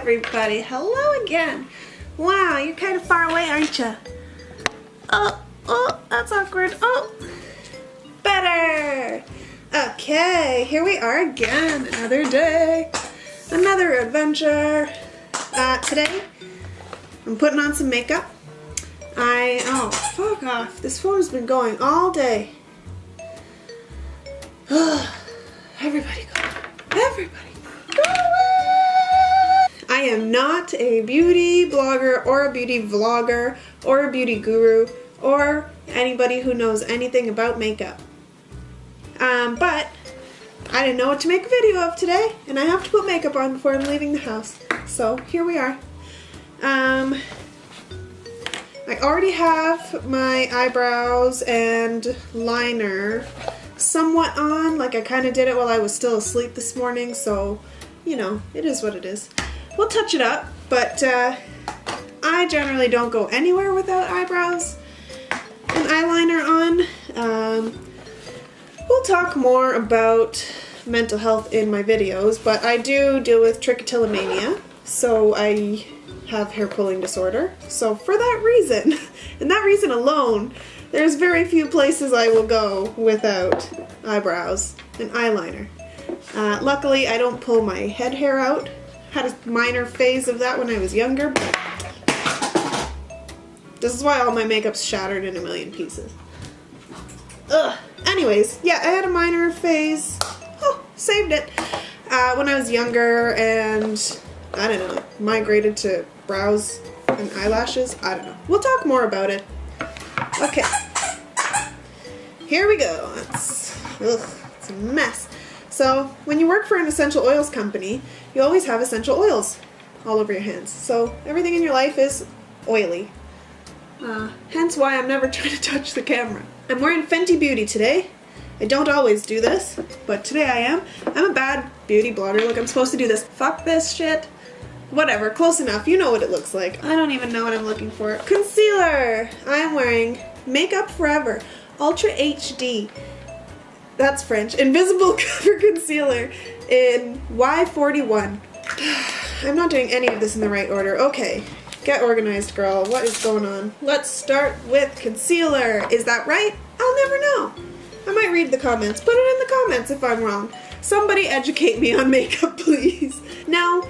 everybody. Hello again. Wow, you're kind of far away, aren't you? Oh, that's awkward. Oh, better. Okay, here we are again. Another day, another adventure. Today, I'm putting on some makeup. Oh, fuck off. This phone's been going all day. Everybody go. Everybody go away. I am not a beauty blogger or a beauty vlogger or a beauty guru or anybody who knows anything about makeup. But I didn't know what to make a video of today, and I have to put makeup on before I'm leaving the house. So here we are. I already have my eyebrows and liner somewhat on. Like, I kind of did it while I was still asleep this morning, so, you know, it is what it is. We'll touch it up, but I generally don't go anywhere without eyebrows and eyeliner on. We'll talk more about mental health in my videos, but I do deal with trichotillomania, so I have hair pulling disorder. So for that reason, and that reason alone, there's very few places I will go without eyebrows and eyeliner. Luckily, I don't pull my head hair out. Had a minor phase of that when I was younger, but this is why all my makeup's shattered in a million pieces. Ugh. Anyways, yeah, I had a minor phase. Oh, saved it. When I was younger, and I don't know, migrated to brows and eyelashes. I don't know. We'll talk more about it. Okay. Here we go. It's a mess. So, when you work for an essential oils company, you always have essential oils all over your hands. So, everything in your life is oily. Hence why I'm never trying to touch the camera. I'm wearing Fenty Beauty today. I don't always do this, but today I am. I'm a bad beauty blogger. Look, I'm supposed to do this. Fuck this shit. Whatever, close enough. You know what it looks like. I don't even know what I'm looking for. Concealer. I'm wearing Makeup Forever Ultra HD. That's French. Invisible Cover Concealer in Y41. I'm not doing any of this in the right order. Okay. Get organized, girl. What is going on? Let's start with concealer. Is that right? I'll never know. I might read the comments. Put it in the comments if I'm wrong. Somebody educate me on makeup, please. Now,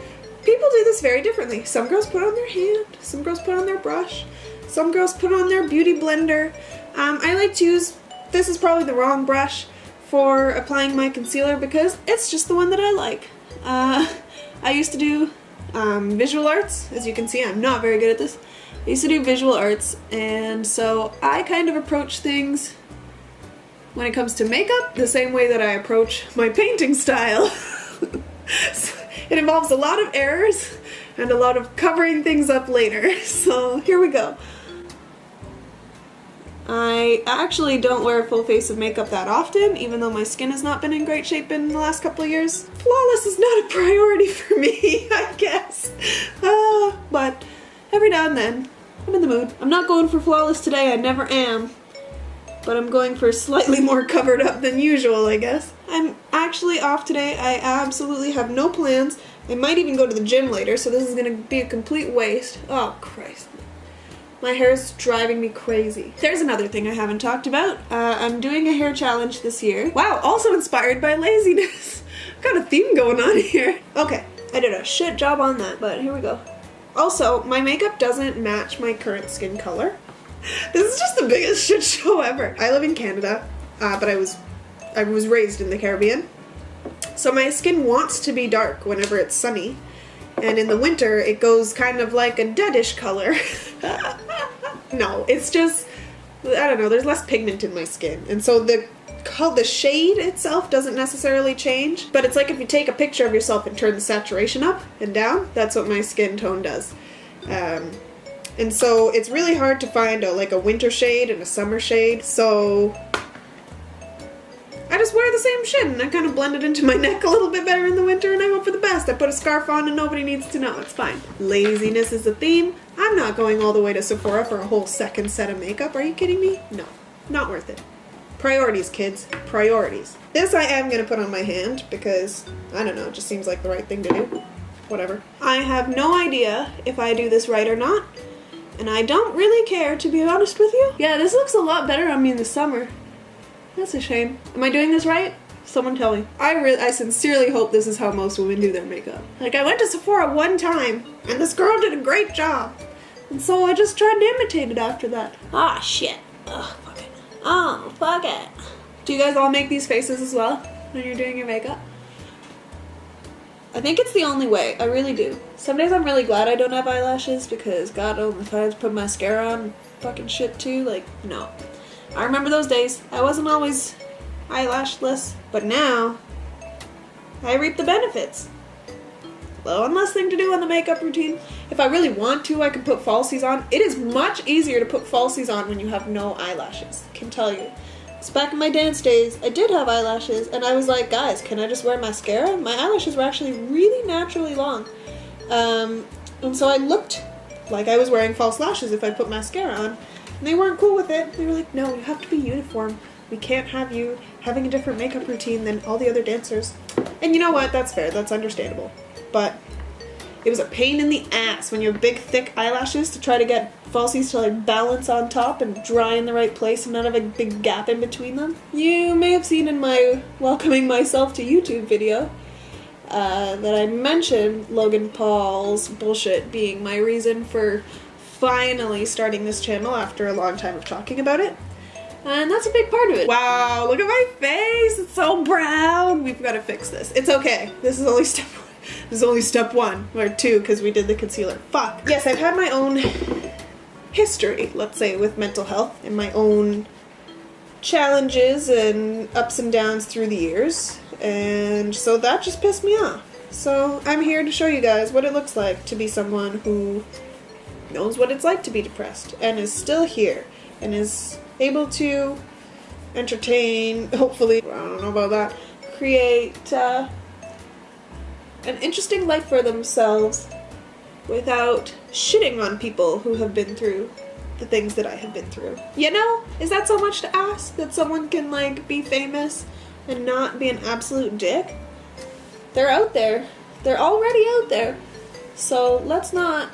people do this very differently. Some girls put it on their hand. Some girls put it on their brush. Some girls put it on their beauty blender. I like to use, this is probably the wrong brush for applying my concealer because it's just the one that I like. I used to do visual arts. As you can see, I'm not very good at this. I used to do visual arts, and so I kind of approach things when it comes to makeup the same way that I approach my painting style. So it involves a lot of errors and a lot of covering things up later. So here we go. I actually don't wear a full face of makeup that often, even though my skin has not been in great shape in the last couple of years. Flawless is not a priority for me, I guess. But every now and then, I'm in the mood. I'm not going for flawless today, I never am. But I'm going for slightly more covered up than usual, I guess. I'm actually off today. I absolutely have no plans. I might even go to the gym later, so this is gonna be a complete waste. Oh, Christ. My hair is driving me crazy. There's another thing I haven't talked about. I'm doing a hair challenge this year. Wow, also inspired by laziness. Got a theme going on here. Okay, I did a shit job on that, but here we go. Also, my makeup doesn't match my current skin color. This is just the biggest shit show ever. I live in Canada, but I was raised in the Caribbean. So my skin wants to be dark whenever it's sunny. And in the winter, it goes kind of like a deadish color. No, it's just, I don't know, there's less pigment in my skin. And so the shade itself doesn't necessarily change. But it's like if you take a picture of yourself and turn the saturation up and down, that's what my skin tone does. And so it's really hard to find a winter shade and a summer shade. So I just wear the same shit, and I kind of blend it into my neck a little bit better in the winter, and I hope for the best. I put a scarf on and nobody needs to know. It's fine. Laziness is the theme. I'm not going all the way to Sephora for a whole second set of makeup. Are you kidding me? No. Not worth it. Priorities, kids. Priorities. This I am going to put on my hand because, I don't know, it just seems like the right thing to do. whatever. I have no idea if I do this right or not, and I don't really care, to be honest with you. Yeah, this looks a lot better on me in the summer. That's a shame. Am I doing this right? Someone tell me. I sincerely hope this is how most women do their makeup. Like, I went to Sephora one time, and this girl did a great job. And so I just tried to imitate it after that. Ah, shit. Ugh, fuck it. Oh, fuck it. Do you guys all make these faces as well when you're doing your makeup? I think it's the only way. I really do. Some days I'm really glad I don't have eyelashes because God, if I had to put mascara on fucking shit too, like, no. I remember those days. I wasn't always eyelashless, but now I reap the benefits. One less thing to do on the makeup routine. If I really want to, I can put falsies on. It is much easier to put falsies on when you have no eyelashes, I can tell you. So back in my dance days, I did have eyelashes, and I was like, guys, can I just wear mascara? My eyelashes were actually really naturally long. And so I looked like I was wearing false lashes if I put mascara on. And they weren't cool with it. They were like, no, you have to be uniform. We can't have you having a different makeup routine than all the other dancers. And you know what? That's fair. That's understandable. But it was a pain in the ass when you have big, thick eyelashes to try to get falsies to like balance on top and dry in the right place and not have a big gap in between them. You may have seen in my welcoming myself to YouTube video that I mentioned Logan Paul's bullshit being my reason for finally starting this channel after a long time of talking about it. And that's a big part of it. Wow, look at my face. It's so brown. We've got to fix this. It's okay. This is only step one. This is only step 1 or 2 because we did the concealer. Fuck. Yes, I've had my own history, let's say, with mental health and my own challenges and ups and downs through the years. And so that just pissed me off. So I'm here to show you guys what it looks like to be someone who knows what it's like to be depressed and is still here and is able to entertain, hopefully, I don't know about that, create an interesting life for themselves without shitting on people who have been through the things that I have been through. You know, is that so much to ask that someone can like be famous and not be an absolute dick? They're out there. They're already out there. So let's not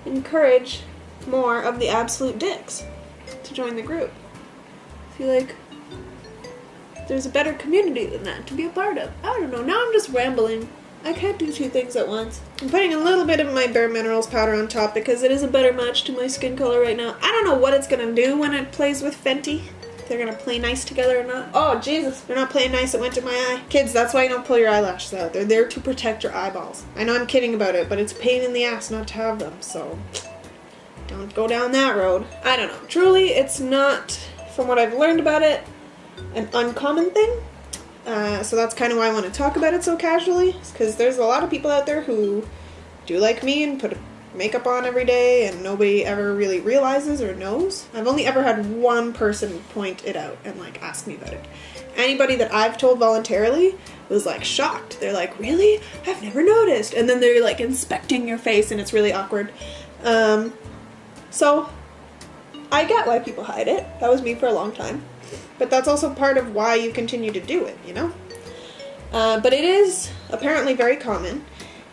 encourage more of the absolute dicks to join the group. I feel like there's a better community than that to be a part of. I don't know, now I'm just rambling. I can't do 2 things at once. I'm putting a little bit of my Bare Minerals powder on top because it is a better match to my skin color right now. I don't know what it's gonna do when it plays with Fenty. If they're gonna play nice together or not. Oh, Jesus. They're not playing nice. It went to my eye. Kids, that's why you don't pull your eyelashes out. They're there to protect your eyeballs. I know I'm kidding about it, but it's a pain in the ass not to have them, so don't go down that road. I don't know. Truly, it's not, from what I've learned about it, an uncommon thing. So that's kind of why I want to talk about it so casually, because there's a lot of people out there who do like me and put makeup on every day and nobody ever really realizes or knows. I've only ever had one person point it out and like ask me about it. Anybody that I've told voluntarily was like shocked. They're like, really? I've never noticed. And then they're like inspecting your face and it's really awkward. So I get why people hide it. That was me for a long time. But that's also part of why you continue to do it, you know? But it is apparently very common,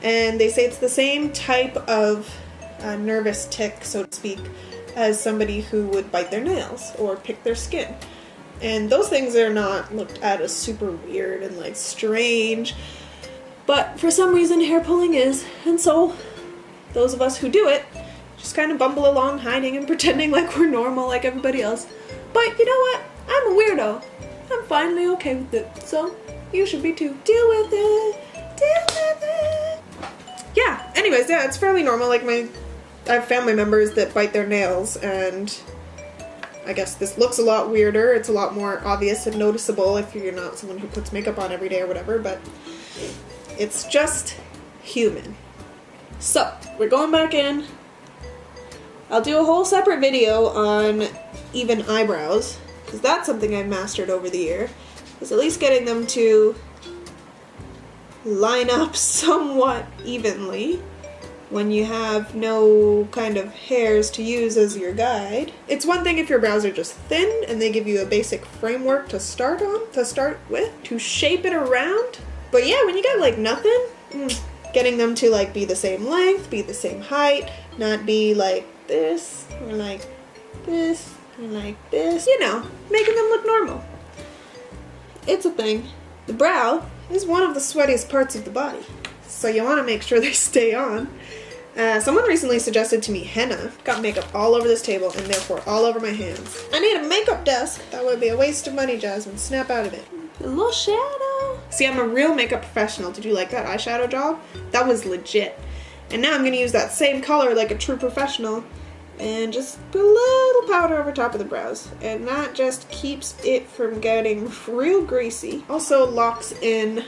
and they say it's the same type of nervous tick, so to speak, as somebody who would bite their nails or pick their skin. And those things are not looked at as super weird and like strange, but for some reason hair pulling is, and so those of us who do it just kind of bumble along hiding and pretending like we're normal like everybody else. But you know what? I'm a weirdo. I'm finally okay with it, so you should be too. Deal with it. Deal with it. Yeah, anyways, yeah, it's fairly normal. Like I have family members that bite their nails, and I guess this looks a lot weirder. It's a lot more obvious and noticeable if you're not someone who puts makeup on every day or whatever, but it's just human. So, we're going back in. I'll do a whole separate video on even eyebrows, because that's something I've mastered over the year, is at least getting them to line up somewhat evenly when you have no kind of hairs to use as your guide. It's one thing if your brows are just thin and they give you a basic framework to start with, to shape it around. But yeah, when you got like nothing, getting them to like be the same length, be the same height, not be like this, or like this, or like this, you know, making them look normal. It's a thing. The brow is one of the sweatiest parts of the body, so you want to make sure they stay on. Someone recently suggested to me henna. Got makeup all over this table and therefore all over my hands. I need a makeup desk. That would be a waste of money, Jasmine. Snap out of it. A little shadow. See, I'm a real makeup professional. Did you like that eyeshadow job? That was legit. And now I'm going to use that same color like a true professional and just put a little powder over top of the brows. And that just keeps it from getting real greasy. Also locks in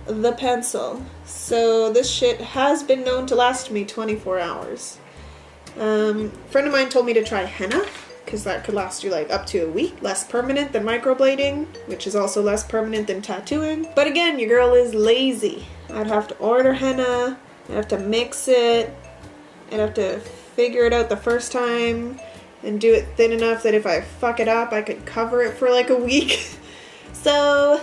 the pencil. So this shit has been known to last me 24 hours. A friend of mine told me to try henna because that could last you like up to a week. Less permanent than microblading, which is also less permanent than tattooing. But again, your girl is lazy. I'd have to order henna, I'd have to mix it, I'd have to figure it out the first time and do it thin enough that if I fuck it up, I could cover it for like a week. So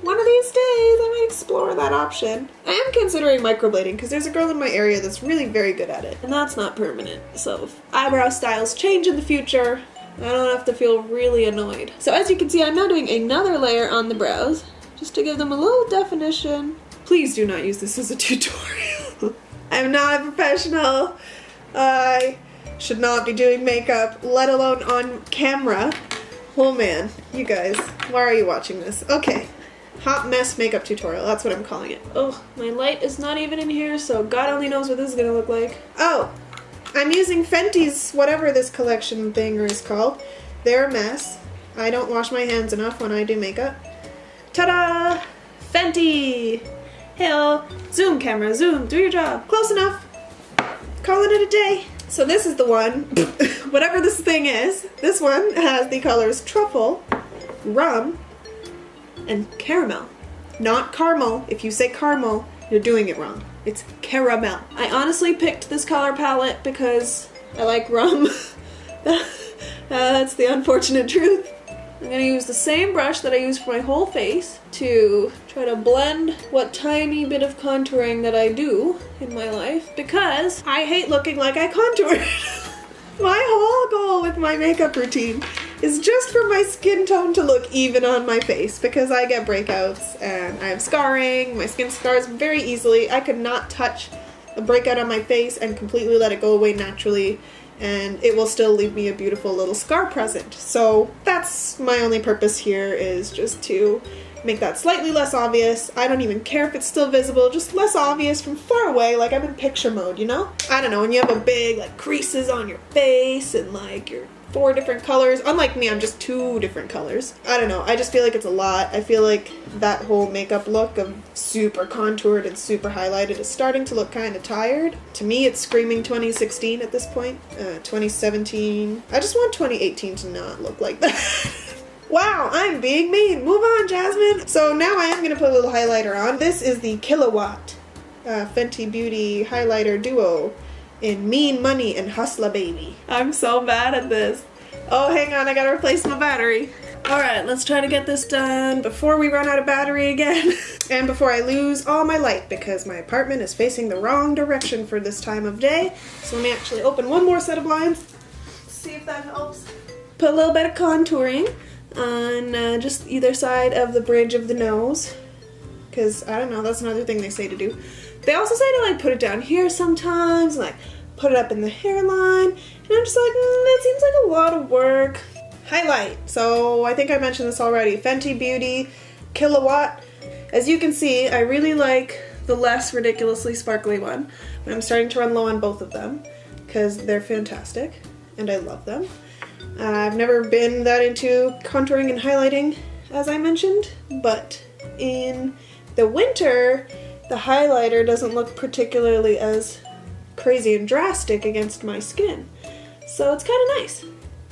one of these days I might explore that option. I am considering microblading because there's a girl in my area that's really very good at it, and that's not permanent. So if eyebrow styles change in the future, I don't have to feel really annoyed. So as you can see, I'm now doing another layer on the brows just to give them a little definition. Please do not use this as a tutorial. I'm not a professional. I should not be doing makeup, let alone on camera. Oh man, you guys, why are you watching this? Okay. Hot mess makeup tutorial, that's what I'm calling it. Oh, my light is not even in here, so God only knows what this is gonna look like. Oh, I'm using Fenty's whatever this collection thing is called. They're a mess. I don't wash my hands enough when I do makeup. Ta-da! Fenty! Hey, zoom camera, zoom, do your job. Close enough. Calling it a day. So this is the one, whatever this thing is. This one has the colors truffle, rum, and caramel. Not caramel. If you say caramel, you're doing it wrong. It's caramel. I honestly picked this color palette because I like rum. That's the unfortunate truth. I'm gonna use the same brush that I use for my whole face to try to blend what tiny bit of contouring that I do in my life because I hate looking like I contoured. My whole goal with my makeup routine is just for my skin tone to look even on my face because I get breakouts and I have scarring. My skin scars very easily. I could not touch a breakout on my face and completely let it go away naturally, and it will still leave me a beautiful little scar present. So that's my only purpose here, is just to make that slightly less obvious. I don't even care if it's still visible, just less obvious from far away, like I'm in picture mode, you know? I don't know, when you have a big like creases on your face and like you're 4 different colors. Unlike me, I'm just 2 different colors. I don't know, I just feel like it's a lot. I feel like that whole makeup look of super contoured and super highlighted is starting to look kind of tired. To me, it's screaming 2016 at this point. 2017. I just want 2018 to not look like that. Wow, I'm being mean. Move on, Jasmine. So now I am going to put a little highlighter on. This is the Kilowatt Fenty Beauty Highlighter Duo in Mean Money and Hustla Baby. I'm so bad at this. Oh, hang on, I gotta replace my battery. Alright, let's try to get this done before we run out of battery again. And before I lose all my light, because my apartment is facing the wrong direction for this time of day. So let me actually open one more set of blinds. See if that helps. Put a little bit of contouring on just either side of the bridge of the nose. Because, I don't know, that's another thing they say to do. They also say to like put it down here sometimes, like put it up in the hairline, and I'm just like, that seems like a lot of work. Highlight. So I think I mentioned this already. Fenty Beauty Kilowatt. As you can see, I really like the less ridiculously sparkly one, but I'm starting to run low on both of them because they're fantastic and I love them. I've never been that into contouring and highlighting, as I mentioned, but in the winter, the highlighter doesn't look particularly as crazy and drastic against my skin. So it's kind of nice.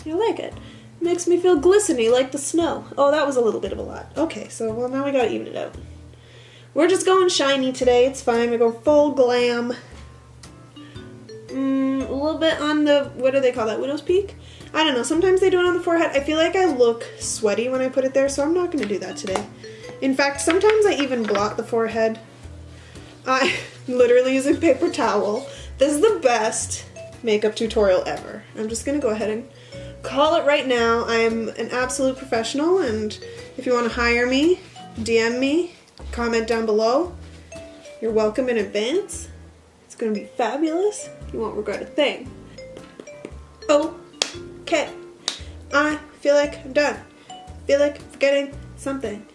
I like it. Makes me feel glistening like the snow. Oh, that was a little bit of a lot. Okay, so well now we gotta even it out. We're just going shiny today. It's fine. We're going full glam. A little bit on the, what do they call that? Widow's Peak? I don't know. Sometimes they do it on the forehead. I feel like I look sweaty when I put it there, so I'm not gonna do that today. In fact, sometimes I even blot the forehead. I'm literally using paper towel. This is the best makeup tutorial ever. I'm just gonna go ahead and call it right now. I'm an absolute professional, and if you want to hire me, DM me, comment down below. You're welcome in advance. It's gonna be fabulous. You won't regret a thing. Okay. I feel like I'm done. I feel like I'm forgetting something.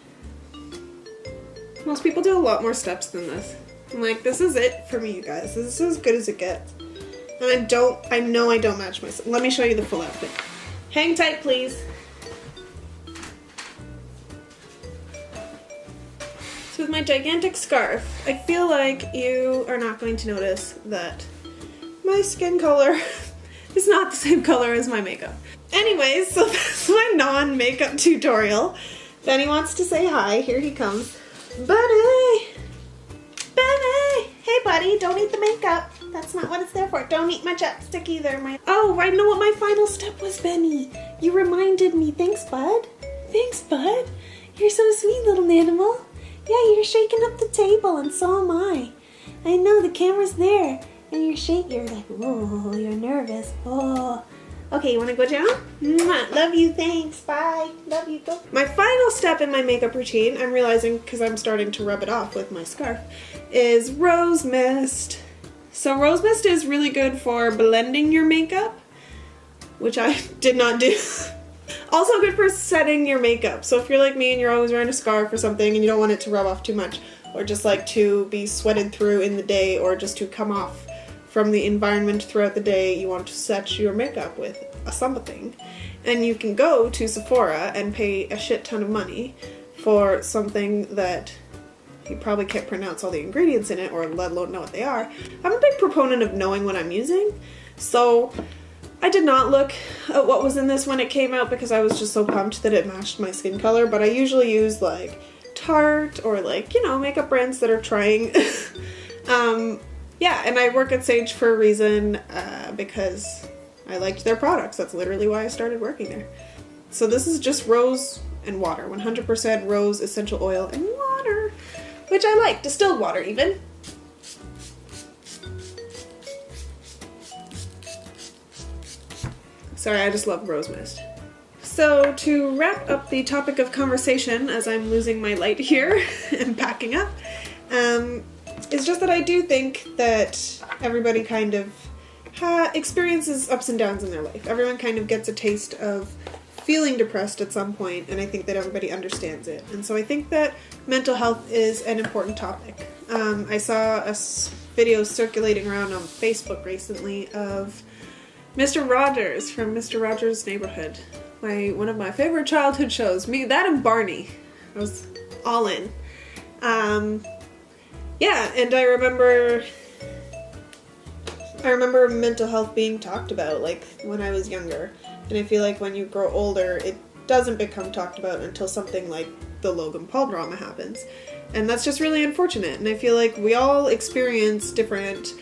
Most people do a lot more steps than this. I'm like, this is it for me, you guys. This is as good as it gets. And I know I don't match myself. Let me show you the full outfit. Hang tight, please. So with my gigantic scarf, I feel like you are not going to notice that my skin color is not the same color as my makeup. Anyways, so that's my non-makeup tutorial. Benny wants to say hi. Here he comes. Benny! Benny! Hey buddy, don't eat the makeup. That's not what it's there for. Don't eat my chapstick either. Oh, I know what my final step was, Benny. You reminded me. Thanks, bud. Thanks, bud. You're so sweet, little animal. Yeah, you're shaking up the table, and so am I. I know, the camera's there. And you're like, whoa, you're nervous. Oh. Okay, you want to go down? Mwah. Love you, thanks, bye. Love you, go. My final step in my makeup routine, I'm realizing because I'm starting to rub it off with my scarf, is rose mist. So rose mist is really good for blending your makeup, which I did not do. Also good for setting your makeup. So if you're like me and you're always wearing a scarf or something and you don't want it to rub off too much, or just like to be sweated through in the day, or just to come off from the environment throughout the day, you want to set your makeup with something. And you can go to Sephora and pay a shit ton of money for something that you probably can't pronounce all the ingredients in it, or let alone know what they are. I'm a big proponent of knowing what I'm using, so I did not look at what was in this when it came out because I was just so pumped that it matched my skin color, but I usually use like Tarte or like, you know, makeup brands that are trying. Yeah, and I work at Sage for a reason, because I liked their products. That's literally why I started working there. So this is just rose and water, 100% rose essential oil and water, which I like, distilled water even. Sorry, I just love rose mist. So to wrap up the topic of conversation, as I'm losing my light here and packing up, it's just that I do think that everybody kind of experiences ups and downs in their life. Everyone kind of gets a taste of feeling depressed at some point, and I think that everybody understands it. And so I think that mental health is an important topic. I saw a video circulating around on Facebook recently of Mr. Rogers from Mr. Rogers' Neighborhood. One of my favorite childhood shows. That and Barney. I was all in. Yeah, and I remember mental health being talked about, like, when I was younger. And I feel like when you grow older, it doesn't become talked about until something like the Logan Paul drama happens. And that's just really unfortunate. And I feel like we all experience different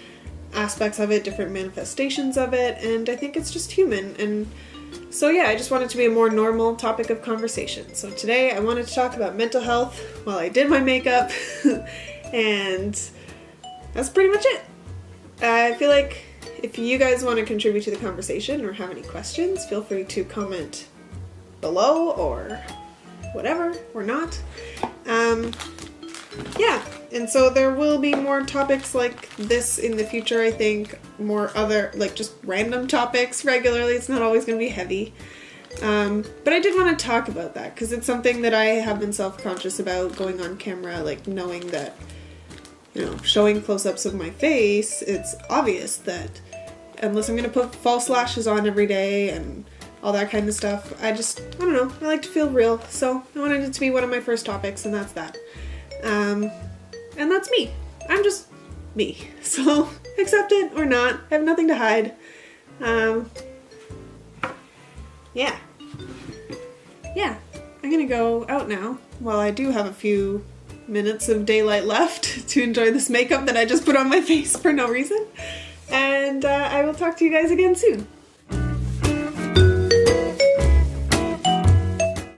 aspects of it, different manifestations of it, and I think it's just human. And so yeah, I just want it to be a more normal topic of conversation. So today I wanted to talk about mental health while I did my makeup, and that's pretty much it. I feel like if you guys want to contribute to the conversation or have any questions, feel free to comment below or whatever, or not. Yeah, and so there will be more topics like this in the future, I think. More other, like, just random topics regularly. It's not always going to be heavy. But I did want to talk about that because it's something that I have been self-conscious about going on camera, like knowing that, you know, showing close-ups of my face, it's obvious that unless I'm going to put false lashes on every day and all that kind of stuff, I don't know, I like to feel real. So I wanted it to be one of my first topics, and that's that. And that's me. I'm just me. So accept it or not. I have nothing to hide. Yeah. Yeah. I'm gonna go out now while I do have a few minutes of daylight left to enjoy this makeup that I just put on my face for no reason. And I will talk to you guys again soon.